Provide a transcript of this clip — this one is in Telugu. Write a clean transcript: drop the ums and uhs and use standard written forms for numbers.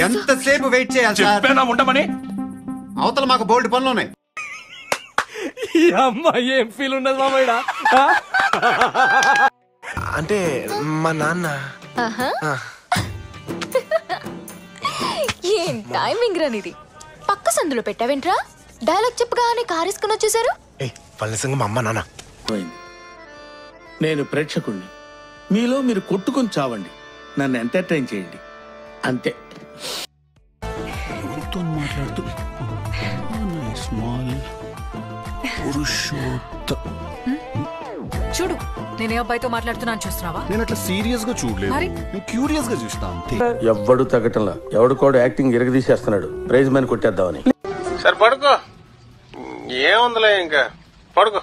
ఎంతసేపు వెయిట్ చేయాలి సార్? చెప్పేనా ఉండమని. అవతల మాకు బోల్డ్ పనులు ఉన్నాయి. ఈ అమ్మాయి ఏం ఫీల్ ఉన్నది మామయ్య? అంటే మా నాన్న. ఏం టైమింగ్ రానిది. పక్క సందులో పెట్టావేంట్రా? డైలాగ్ చెప్పగానే కారేసుకుని వచ్చేసారు. వాళ్ళ సంగ మా అమ్మ నాన్న. నేను ప్రేక్షకుణ్ణి. మీలో మీరు కొట్టుకుని చావండి, నన్ను ఎంటర్టైన్ చేయండి అంతే. ఎవరితో మాట్లాడుతూ చూడు, నేనే అబ్బాయితో మాట్లాడుతున్నాను చూస్తున్నావా? నేను అట్లా సీరియస్ గా చూడలేదు, నేను క్యూరియస్ గా చూస్తా అంతే. ఎవ్వడు తగ్గటంలా, ఎవడు కూడా యాక్టింగ్ ఇరగదీసేస్తున్నాడు ప్రైజ్ మ్యాన్ కొట్టేద్దామని. సరే పడుకో, ఏముందిలే ఇంకా పడుకో.